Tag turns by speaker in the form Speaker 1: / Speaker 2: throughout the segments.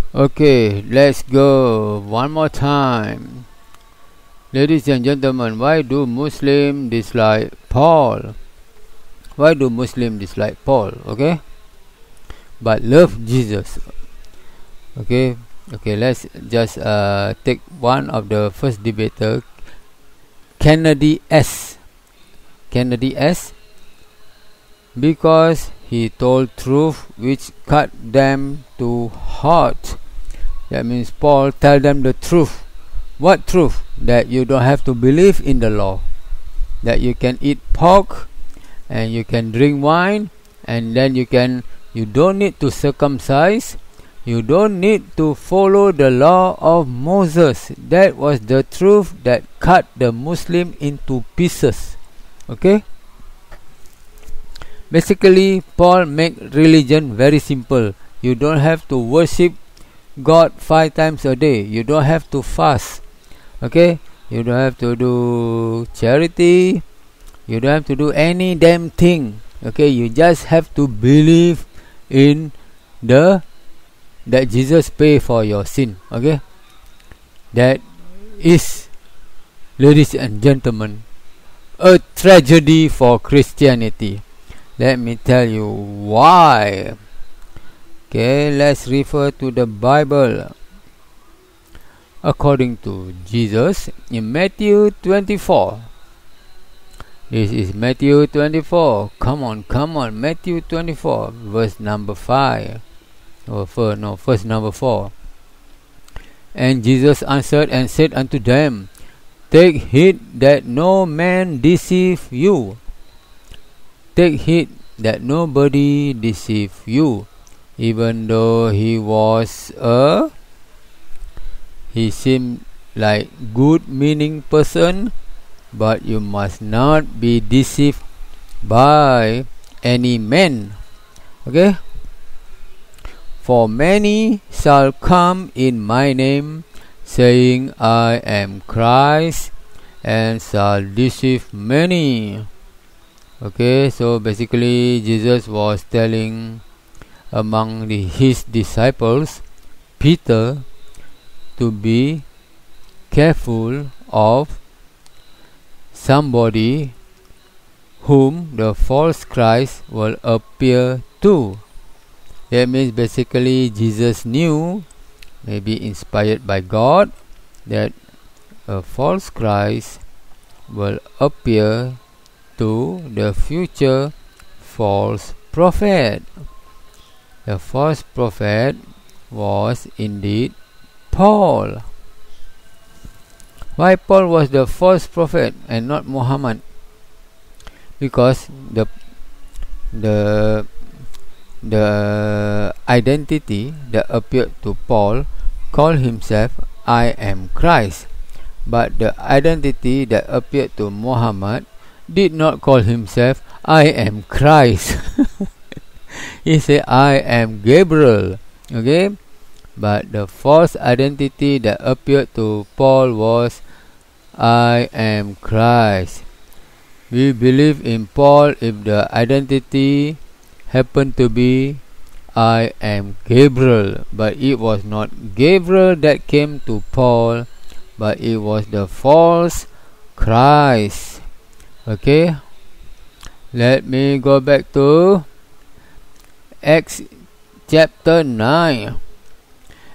Speaker 1: Okay, let's go one more time. Ladies and gentlemen, why do Muslims dislike Paul? Why do Muslims dislike Paul? Okay, but love Jesus. Okay, let's just take one of the first debater, Kennedy S. Because he told truth which cut them to heart. That means Paul tell them the truth. What truth? That you don't have to believe in the law, that you can eat pork and you can drink wine, and then you don't need to circumcise, you don't need to follow the law of Moses. That was the truth that cut the Muslim into pieces. Okay, basically Paul make religion very simple. You don't have to worship God 5 times a day, you don't have to fast, okay, you don't have to do charity, you don't have to do any damn thing. Okay, you just have to believe in that Jesus pay for your sin. Okay, that is, ladies and gentlemen, a tragedy for Christianity. Let me tell you why. Okay, let's refer to the Bible. According to Jesus in Matthew 24. This is Matthew 24. Come on, Matthew 24, verse number 5. Verse number 4. And Jesus answered and said unto them, Take heed that no man deceive you. Take heed that nobody deceive you. Even though he seemed like good meaning person, but you must not be deceived by any man. Okay, for many shall come in my name, saying, I am Christ, and shall deceive many. Okay, so basically Jesus was telling among his disciples, Peter, to be careful of somebody whom the false Christ will appear to. That means basically Jesus knew, maybe inspired by God, that a false Christ will appear to the future false prophet. The false prophet was indeed Paul. Why Paul was the false prophet and not Muhammad? Because the identity that appeared to Paul called himself, I am Christ. But the identity that appeared to Muhammad did not call himself, I am Christ. He said, I am Gabriel. Okay, but the false identity that appeared to Paul was, I am Christ. We believe in Paul if the identity happened to be, I am Gabriel. But it was not Gabriel that came to Paul, but it was the false Christ. Okay, let me go back to Acts chapter 9.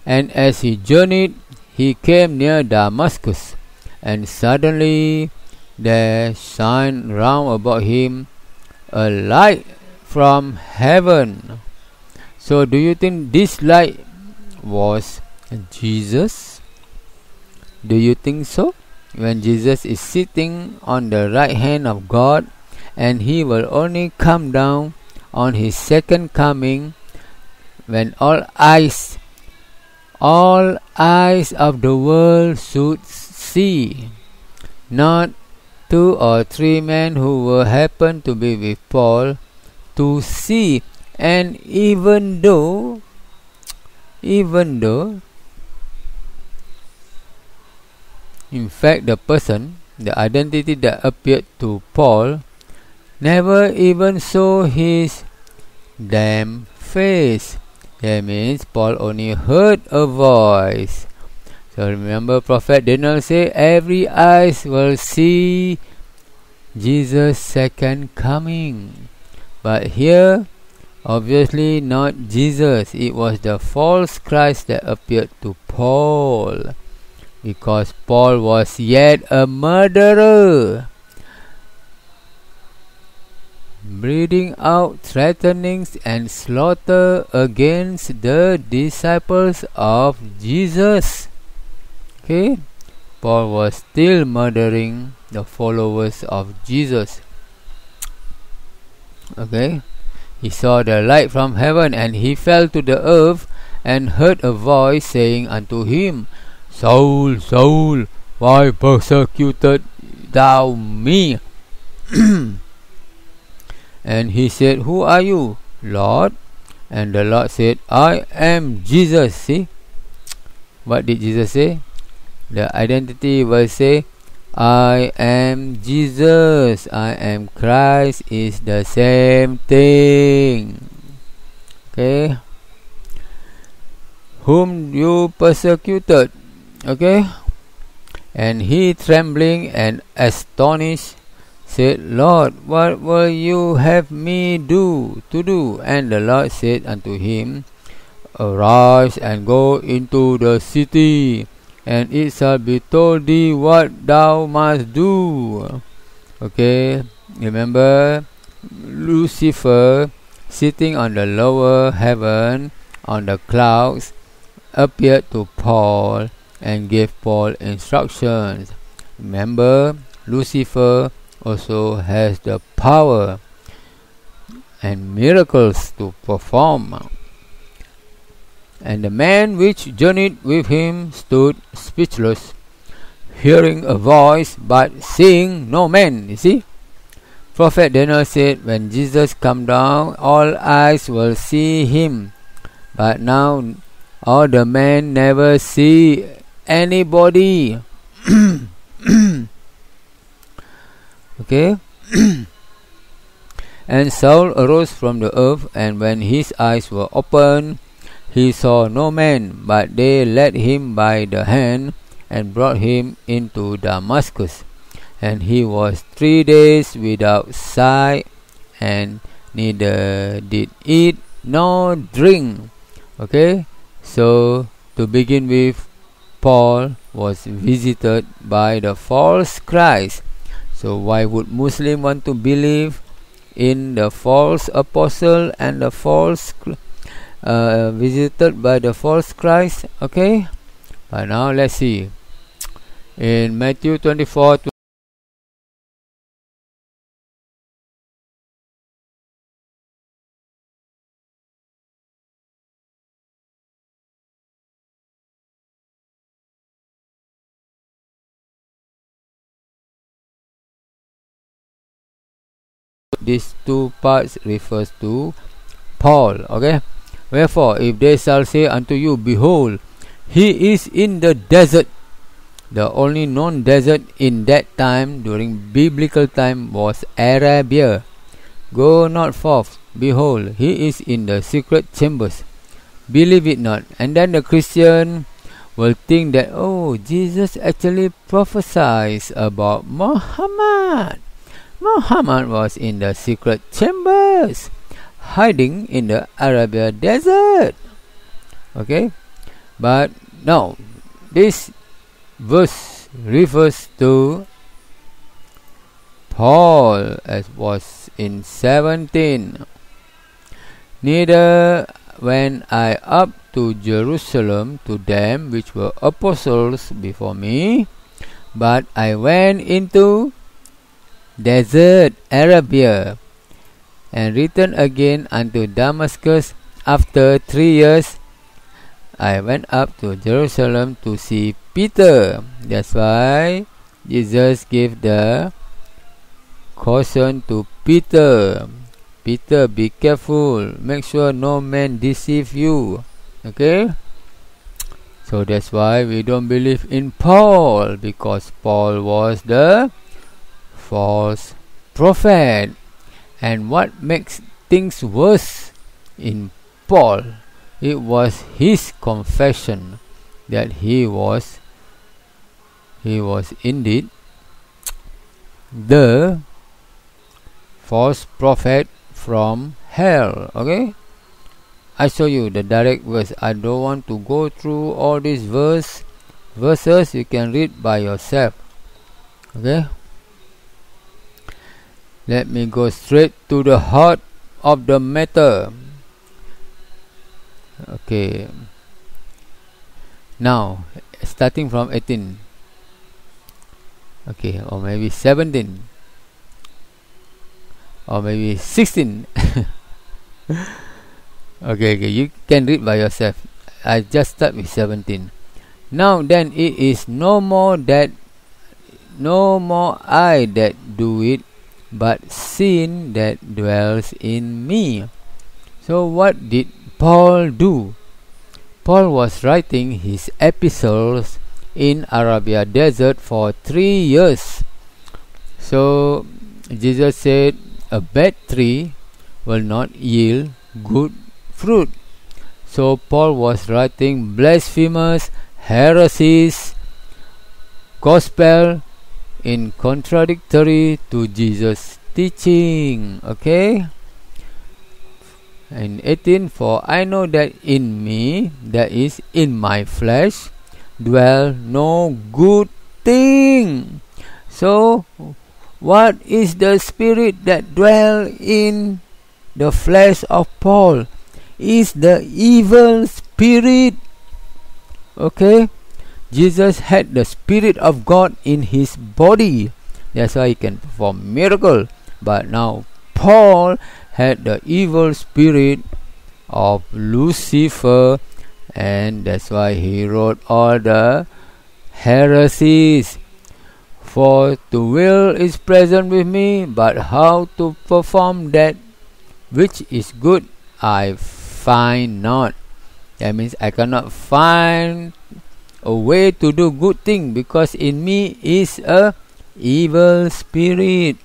Speaker 1: And as he journeyed, he came near Damascus, and suddenly there shined round about him a light from heaven. So do you think this light was Jesus? Do you think so? When Jesus is sitting on the right hand of God, and he will only come down on his second coming, when all eyes of the world should see, not 2 or 3 men who will happen to be with Paul to see. And even though in fact the identity that appeared to Paul never even saw his damn face. That means Paul only heard a voice. So remember, Prophet Daniel said, every eyes will see Jesus' second coming. But here, obviously not Jesus. It was the false Christ that appeared to Paul, because Paul was yet a murderer, breathing out threatenings and slaughter against the disciples of Jesus. Okay, Paul was still murdering the followers of Jesus. Okay, he saw the light from heaven, and he fell to the earth, and heard a voice saying unto him, Saul, Saul, why persecutest thou me? And he said, who are you, Lord? And the Lord said, I am Jesus. See, what did Jesus say? The identity will say, I am Jesus, I am Christ, is the same thing. Okay, whom you persecuted. Okay, and he, trembling and astonished, said, Lord, what will you have me to do? And the Lord said unto him, arise and go into the city, and it shall be told thee what thou must do. Okay, remember, Lucifer, sitting on the lower heaven on the clouds, appeared to Paul and gave Paul instructions. Remember, Lucifer also has the power and miracles to perform. And the man which journeyed with him stood speechless, hearing a voice, but seeing no man. You see, Prophet Daniel said, when Jesus come down, all eyes will see him. But now, all the men never see anybody. Okay. And Saul arose from the earth, and when his eyes were opened, he saw no man, but they led him by the hand and brought him into Damascus. And he was 3 days without sight, and neither did eat nor drink. Okay, so to begin with, Paul was visited by the false Christ. So why would Muslim want to believe in the false apostle and the false visited by the false Christ? Okay, but now let's see in Matthew 24. These two parts refers to Paul. Okay, wherefore if they shall say unto you, behold, he is in the desert. The only known desert in that time, during biblical time, was Arabia. Go not forth, behold, he is in the secret chambers. Believe it not. And then the Christian will think that, oh, Jesus actually prophesies about Muhammad. Muhammad was in the secret chambers, hiding in the Arabia desert. Okay, but no, this verse refers to Paul, as was in 17. Neither went I up to Jerusalem to them which were apostles before me, but I went into desert Arabia, and returned again unto Damascus. After 3 years I went up to Jerusalem to see Peter. That's why Jesus gave the caution to Peter. Peter, be careful, make sure no man deceive you. Okay, so that's why we don't believe in Paul, because Paul was the false prophet. And what makes things worse in Paul it was his confession that he was indeed the false prophet from hell. Okay, I show you the direct verse. I don't want to go through all these verses. You can read by yourself. Okay, let me go straight to the heart of the matter. Okay, now starting from 18, okay, or maybe 17, or maybe 16. Okay, you can read by yourself. I just start with 17. Now then, it is no more I that do it, but sin that dwells in me. So what did Paul do? Paul was writing his epistles in Arabia desert for 3 years. So Jesus said a bad tree will not yield good fruit. So Paul was writing blasphemous heresies, gospel in contradictory to Jesus' teaching. Okay, and 18, for I know that in me, that is in my flesh, dwell no good thing. So what is the spirit that dwell in the flesh of Paul? Is the evil spirit. Okay, Jesus had the Spirit of God in his body. That's why he can perform miracle. But now Paul had the evil spirit of Lucifer, and that's why he wrote all the heresies. For the will is present with me, but how to perform that which is good I find not. That means I cannot find a way to do good thing, because in me is a evil spirit.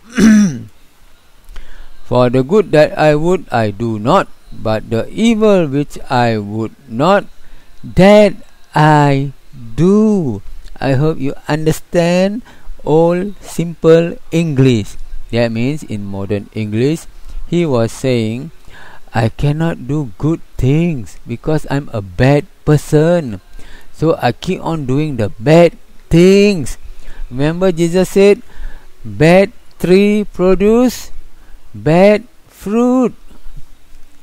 Speaker 1: For the good that I would I do not, but the evil which I would not, that I do. I hope you understand all simple English. That means in modern English, he was saying, I cannot do good things because I'm a bad person. So I keep on doing the bad things. Remember Jesus said, bad tree produce bad fruit.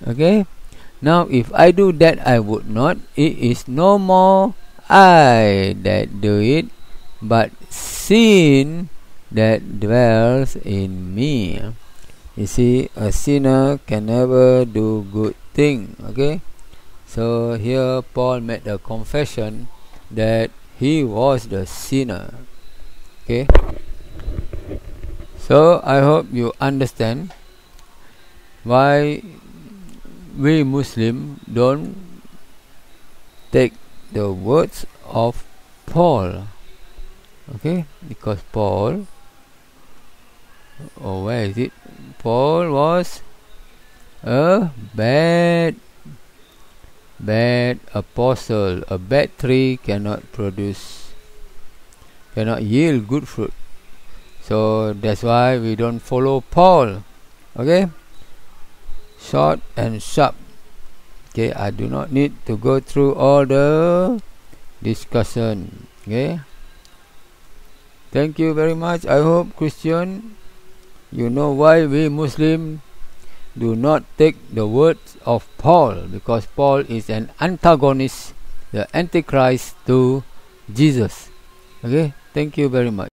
Speaker 1: Okay. Now if I do that I would not, it is no more I that do it, but sin that dwells in me. You see, a sinner can never do good thing. Okay, so here Paul made a confession that he was the sinner. Okay, so I hope you understand why we Muslim don't take the words of Paul. Okay, because Paul, where is it? Paul was a bad apostle. A bad tree cannot yield good fruit. So that's why we don't follow Paul. Okay, short and sharp. Okay, I do not need to go through all the discussion. Okay, thank you very much. I hope Christian, you know why we Muslim do not take the words of Paul, because Paul is an antagonist, the Antichrist to Jesus. Okay, thank you very much.